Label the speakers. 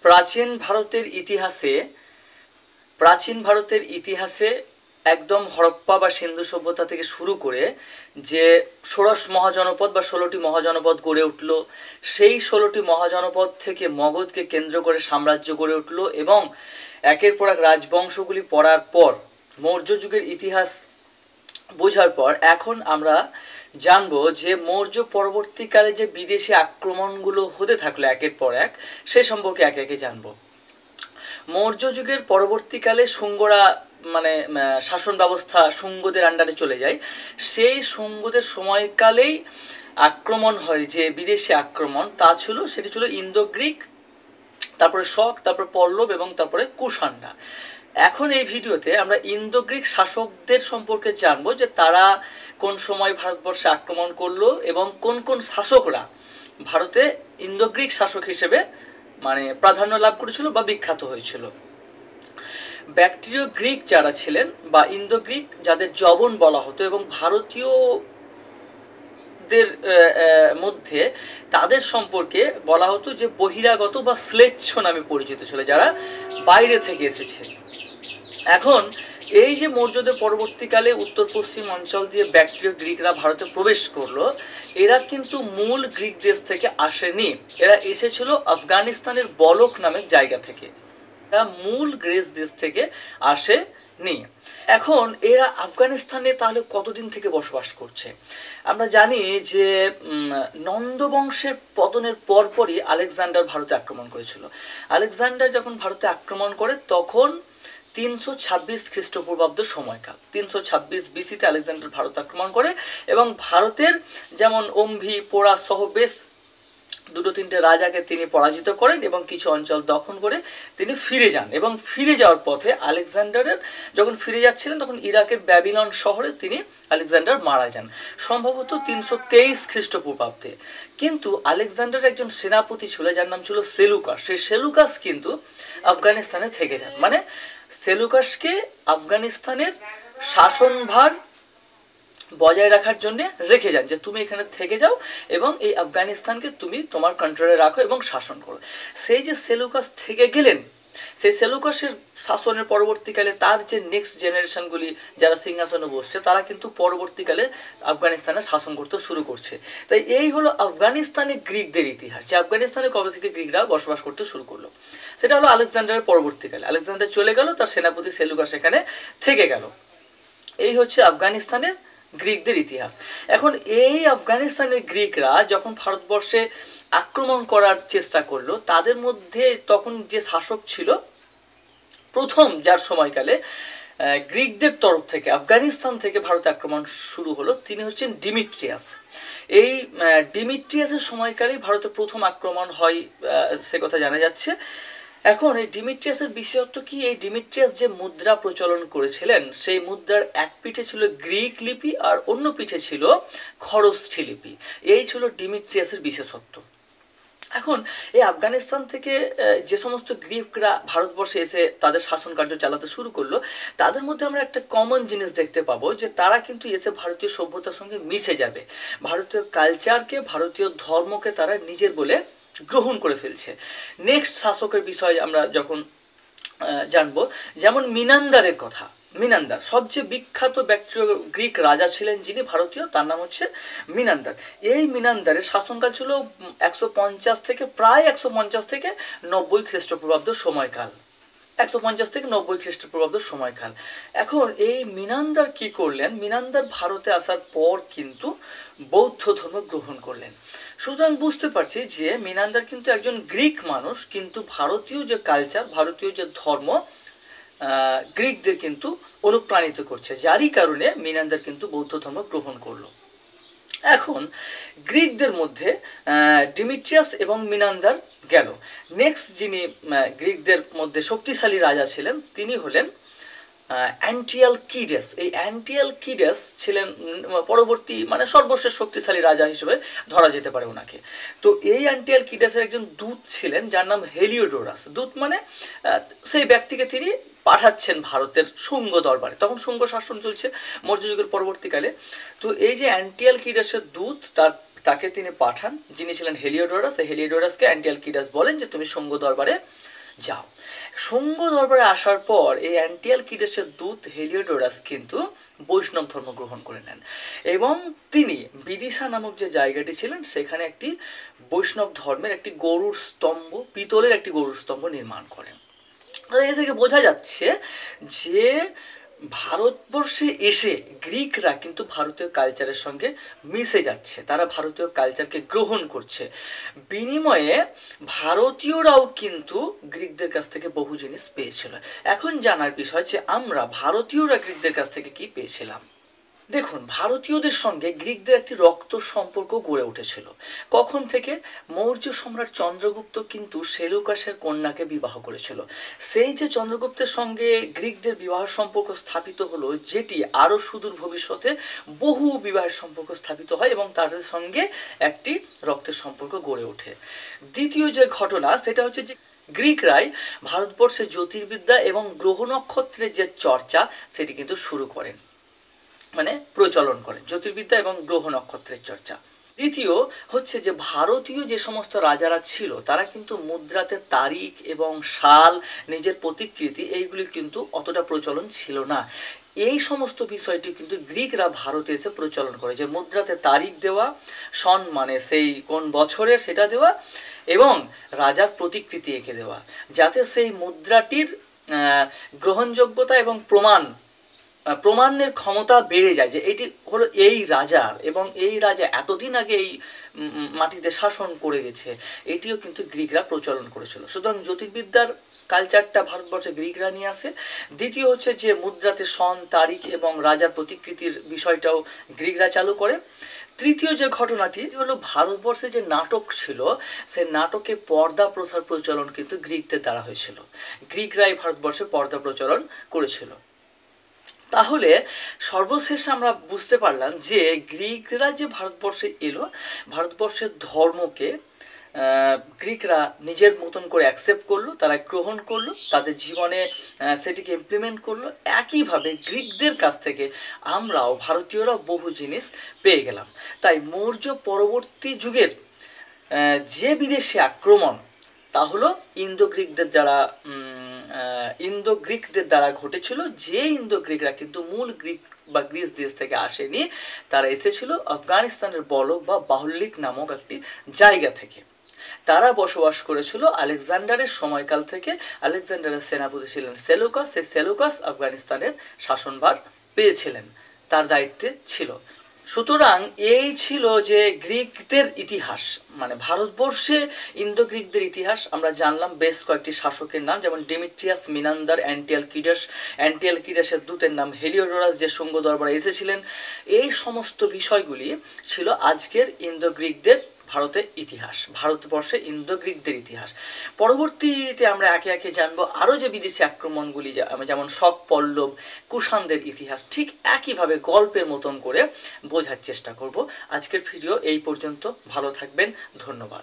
Speaker 1: প্রাচীন ভারতের ইতিহাসে একদম হরপ্পা বা সিন্ধু সভ্যতা থেকে শুরু করে যে ষোড়শ মহাজনপদ বা 16টি মহাজনপদ গড়ে উঠল, সেই 16টি মহাজনপদ থেকে মগধকে কেন্দ্র করে সাম্রাজ্য গড়ে উঠল এবং একের পর এক রাজবংশগুলি পড়ার পর মৌর্য যুগের ইতিহাস বোঝার পর এখন আমরা জানবো যে মৌর্য পরবর্তীকালে যে বিদেশি আক্রমণগুলো হতে থাকলো একের পর এক, সে সম্পর্কে একে একে জানবো। মৌর্য যুগের পরবর্তীকালে শুঙ্গরা শাসন ব্যবস্থা শুঙ্গদের আন্ডারে চলে যায়। সেই শুঙ্গদের সময়কালেই আক্রমণ হয়, যে বিদেশি আক্রমণ সেটি ছিল ইন্দো গ্রিক, তারপরে শক, তারপরে পল্লব এবং তারপরে কুষাণরা। এখন এই ভিডিওতে আমরা ইন্দো গ্রিক শাসকদের সম্পর্কে জানবো, যে তারা কোন সময় ভারতবর্ষে আক্রমণ করলো এবং কোন কোন শাসকরা ভারতে ইন্দো গ্রিক শাসক হিসেবে প্রাধান্য লাভ করেছিল বা বিখ্যাত হয়েছিল। ব্যাকট্রিয় গ্রিক যারা ছিলেন বা ইন্দো গ্রিক যাদের জবন বলা হতো এবং ভারতীয়দের মধ্যে তাদের সম্পর্কে বলা হতো যে বহিরাগত বা শ্লেচ্ছ নামে পরিচিত ছিল, যারা বাইরে থেকে এসেছে। এখন এই যে মৌর্যদের পরবর্তীকালে উত্তর পশ্চিম অঞ্চল দিয়ে ব্যাকট্রিয় গ্রিকরা ভারতে প্রবেশ করলো, এরা কিন্তু মূল গ্রিক দেশ থেকে আসেনি, এরা এসেছিল আফগানিস্তানের বলক নামের জায়গা থেকে, এরা মূল গ্রিস দেশ থেকে আসেনি। এখন এরা আফগানিস্তানে তাহলে কতদিন থেকে বসবাস করছে? আমরা জানি যে নন্দ বংশের পতনের পরপরই আলেকজান্ডার ভারতে আক্রমণ করেছিল। আলেকজান্ডার যখন ভারতে আক্রমণ করে তখন 326 খ্রিস্টপূর্বাব্দ সময়কাল, 326 বিসিতে আলেকজান্ডার ভারত আক্রমণ করে এবং ভারতের যেমন অম্ভি, পোড়া সহ বেশ 2-3টে রাজাকে তিনি পরাজিত করেন এবং কিছু অঞ্চল দখল করে তিনি ফিরে যান। এবং ফিরে যাওয়ার পথে আলেকজান্ডারের যখন ফিরে যাচ্ছিলেন তখন ইরাকের ব্যাবিলন শহরে আলেকজান্ডার মারা যান, সম্ভবত 323 খ্রিস্টপূর্বাব্দে। কিন্তু আলেকজান্ডার একজন সেনাপতি ছিল যার নাম ছিল সেলুকাস। সেই সেলুকাস কিন্তু আফগানিস্তানে থেকে যান, সেলুকাসকে আফগানিস্তানের শাসনভার বজায় রাখার জন্য রেখে যান, যে তুমি এখানে থেকে যাও এবং এই আফগানিস্তানকে তুমি তোমার কন্ট্রোলে রাখো এবং শাসন করো। সেই যে সেলুকাস থেকে গেলেন, সেই সেলুকাসের শাসনের পরবর্তীকালে তার যে নেক্সট জেনারেশনগুলি যারা সিংহাসনে বসছে তারা কিন্তু পরবর্তীকালে আফগানিস্তানে শাসন করতে শুরু করছে। তাই এই হলো আফগানিস্তানে গ্রিকদের ইতিহাস, যে আফগানিস্তানে কবে থেকে গ্রিকরা বসবাস করতে শুরু করলো। সেটা হলো আলেকজান্ডারের পরবর্তীকালে। আলেকজান্ডার চলে গেল, তার সেনাপতি সেলুকাস এখানে থেকে গেল। এই হচ্ছে আফগানিস্তানের গ্রিকদের ইতিহাস। এখন এই আফগানিস্তানের গ্রিকরা যখন ভারতবর্ষে আক্রমণ করার চেষ্টা করলো, তাদের মধ্যে তখন যে শাসক ছিল প্রথম, যার সময়কালে গ্রিকদের তরফ থেকে আফগানিস্তান থেকে ভারতে আক্রমণ শুরু হলো, তিনি হচ্ছেন ডিমিট্রিয়াস। এই ডিমিট্রিয়াসের সময়কালেই ভারতে প্রথম আক্রমণ হয়, সে কথা জানা যাচ্ছে। এখন এই ডিমিট্রিয়াসের বিশেষত্ব কি? এই ডিমিট্রিয়াস যে মুদ্রা প্রচলন করেছিলেন, সেই মুদ্রার এক পিঠে ছিল গ্রিক লিপি আর অন্য পিঠে ছিল খরস্থি লিপি। এই ছিল ডিমিট্রিয়াসের বিশেষত্ব। এখন এই আফগানিস্তান থেকে যে সমস্ত গ্রিকরা ভারতবর্ষে এসে তাদের শাসন কার্য চালাতে শুরু করলো, তাদের মধ্যে আমরা একটা কমন জিনিস দেখতে পাবো, যে তারা কিন্তু এসে ভারতীয় সভ্যতার সঙ্গে মিশে যাবে, ভারতীয় কালচারকে, ভারতীয় ধর্মকে তারা নিজের বলে গ্রহণ করে ফেলছে। নেক্সট শাসকের বিষয়ে আমরা যখন জানবো, যেমন মিনান্দারের কথা। মিনান্দার সবচেয়ে বিখ্যাত ব্যাকট্রিয় গ্রিক রাজা ছিলেন যিনি ভারতীয়, তার নাম হচ্ছে মিনান্দার। এই মিনান্দারের শাসনকাল ছিল 150 থেকে প্রায় 150 থেকে 90 খ্রিস্টপূর্বাব্দ সময়কাল, 150 থেকে 90 খ্রিস্টপূর্বাব্দ সময়কাল। এখন এই মিনান্দার কি করলেন? মিনান্দার ভারতে আসার পর কিন্তু বৌদ্ধ ধর্ম গ্রহণ করলেন। সুতরাং বুঝতে পারছি যে মিনান্দার কিন্তু একজন গ্রিক মানুষ, কিন্তু ভারতীয় যে কালচার, ভারতীয় যে ধর্ম গ্রিকদের কিন্তু অনুপ্রাণিত করছে, যারই কারণে মিনান্দার কিন্তু বৌদ্ধ ধর্ম গ্রহণ করলো। এখন গ্রিকদের মধ্যে ডিমিট্রিয়াস এবং মিনান্দার গেল। নেক্সট যিনি গ্রিকদের মধ্যে শক্তিশালী রাজা ছিলেন তিনি হলেন অ্যান্টিয়ালকিডেস। এই অ্যান্টিয়ালকিডেস ছিলেন পরবর্তী সর্বশেষ শক্তিশালী রাজা হিসেবে ধরা যেতে পারে ওনাকে। তো এই অ্যান্টিয়ালকিডেসের একজন দূত ছিলেন যার নাম হেলিওডোরাস। দূত সেই ব্যক্তিকে তিনি পাঠাচ্ছেন ভারতের শুঙ্গ দরবারে, তখন শুঙ্গ শাসন চলছে মৌর্য যুগের পরবর্তীকালে। তো এই যে অ্যান্টিয়ালকিডেসের দূত, তার তাকে তিনি পাঠান, যিনি ছিলেন হেলিওডোরাস। এই হেলিওডোরাসকে অ্যান্টিঅ্যালকিডাস বলেন যে তুমি শুঙ্গ দরবারে যাও। শুঙ্গ দরবারে আসার পর এই অ্যান্টিঅ্যালকিডাসের দূত হেলিওডোরাস কিন্তু বৈষ্ণব ধর্ম গ্রহণ করে নেন এবং তিনি বিদিশা নামক যে জায়গাটি ছিলেন সেখানে একটি বৈষ্ণব ধর্মের একটি গরুর স্তম্ভ, পিতলের একটি গরুর স্তম্ভ নির্মাণ করেন। এ থেকে বোঝা যাচ্ছে যে ভারতবর্ষে এসে গ্রিকরা কিন্তু ভারতীয় কালচারের সঙ্গে মিশে যাচ্ছে, তারা ভারতীয় কালচারকে গ্রহণ করছে। বিনিময়ে ভারতীয়রাও কিন্তু গ্রিকদের কাছ থেকে বহু জিনিস পেয়েছিল। এখন জানার বিষয় যে আমরা ভারতীয়রা গ্রিকদের কাছ থেকে কি পেয়েছিলাম। দেখুন, ভারতীয়দের সঙ্গে গ্রিকদের একটি রক্ত সম্পর্ক গড়ে উঠেছিল। কখন থেকে? মৌর্য সম্রাট চন্দ্রগুপ্ত কিন্তু সেলুকাসের কন্যাকে বিবাহ করেছিল। সেই যে চন্দ্রগুপ্তের সঙ্গে গ্রিকদের বিবাহ সম্পর্ক স্থাপিত হলো, যেটি আরও সুদূর ভবিষ্যতে বহু বিবাহের সম্পর্ক স্থাপিত হয় এবং তাদের সঙ্গে একটি রক্তের সম্পর্ক গড়ে ওঠে। দ্বিতীয় যে ঘটনা সেটা হচ্ছে যে গ্রিকরাই ভারতবর্ষে জ্যোতির্বিদ্যা এবং গ্রহ নক্ষত্রের যে চর্চা সেটি কিন্তু শুরু করেন, মানে প্রচলন করেন জ্যোতির্বিদ্যা এবং গ্রহ নক্ষত্রের চর্চা। দ্বিতীয় হচ্ছে যে ভারতীয় যে সমস্ত রাজারা ছিল তারা কিন্তু মুদ্রাতে তারিখ এবং সাল, নিজের প্রতিকৃতি এইগুলি কিন্তু অতটা প্রচলন ছিল না। এই সমস্ত বিষয়টি কিন্তু গ্রিকরা ভারতে এসে প্রচলন করে, যে মুদ্রাতে তারিখ দেওয়া, সন মানে সেই কোন বছরের সেটা দেওয়া এবং রাজার প্রতিকৃতি এঁকে দেওয়া, যাতে সেই মুদ্রাটির গ্রহণযোগ্যতা এবং প্রমাণের ক্ষমতা বেড়ে যায় যে এটি হলো এই রাজার এবং এই রাজা এতদিন আগে এই মাটিতে শাসন করে গেছে। এটিও কিন্তু গ্রিকরা প্রচলন করেছিল। সুতরাং জ্যোতির্বিদ্যার কালচারটা ভারতবর্ষে গ্রিকরা নিয়ে আসে। দ্বিতীয় হচ্ছে যে মুদ্রাতে সন, তারিখ এবং রাজার প্রতিকৃতির বিষয়টাও গ্রিকরা চালু করে। তৃতীয় যে ঘটনাটি হলো ভারতবর্ষে যে নাটক ছিল সেই নাটকে পর্দা প্রথার প্রচলন কিন্তু গ্রিকদের দ্বারা হয়েছিল। গ্রিকরাই ভারতবর্ষে পর্দা প্রচলন করেছিল। তাহলে সর্বশেষ আমরা বুঝতে পারলাম যে গ্রিকরা যে ভারতবর্ষে এলো, ভারতবর্ষের ধর্মকে গ্রিকরা নিজের মতন করে অ্যাকসেপ্ট করলো, তারা গ্রহণ করলো, তাদের জীবনে সেটিকে ইমপ্লিমেন্ট করলো। একইভাবে গ্রিকদের কাছ থেকে আমরাও ভারতীয়রাও বহু জিনিস পেয়ে গেলাম। তাই মৌর্য পরবর্তী যুগের যে বিদেশি আক্রমণ তা হলো ইন্দো গ্রিকদের দ্বারা ঘটেছিল। যে ইন্দো গ্রিকরা কিন্তু মূল গ্রিক বা গ্রিস দেশ থেকে আসেনি, তারা এসেছিল আফগানিস্তানের বলক বা বাহুল্লিক নামক একটি জায়গা থেকে। তারা বসবাস করেছিল আলেকজান্ডারের সময়কাল থেকে। আলেকজান্ডারের সেনাপতি ছিলেন সেলুকাস। সেই সেলুকাস আফগানিস্তানের শাসনভার পেয়েছিলেন, তার দায়িত্বে ছিল। সুতরাং এই ছিল যে গ্রিকদের ইতিহাস, মানে ভারতবর্ষে ইন্দো গ্রিকদের ইতিহাস। আমরা জানলাম বেশ কয়েকটি শাসকের নাম, যেমন ডিমিট্রিয়াস, মিনান্দার, অ্যান্টিঅ্যালকিডাসের দূতের নাম হেলিওডোরাস, যে শুঙ্গ দরবারে এসেছিলেন। এই সমস্ত বিষয়গুলি ছিল আজকের ইন্দো গ্রিকদের ভারতের ইতিহাস, ভারতবর্ষে ইন্দো গ্রিকদের ইতিহাস। পরবর্তীতে আমরা একে একে জানবো আরও যে বিদেশি আক্রমণগুলি, যেমন শক, পল্লব, কুষাণদের ইতিহাস ঠিক একইভাবে গল্পের মতন করে বোঝার চেষ্টা করব। আজকের ভিডিও এই পর্যন্ত। ভালো থাকবেন, ধন্যবাদ।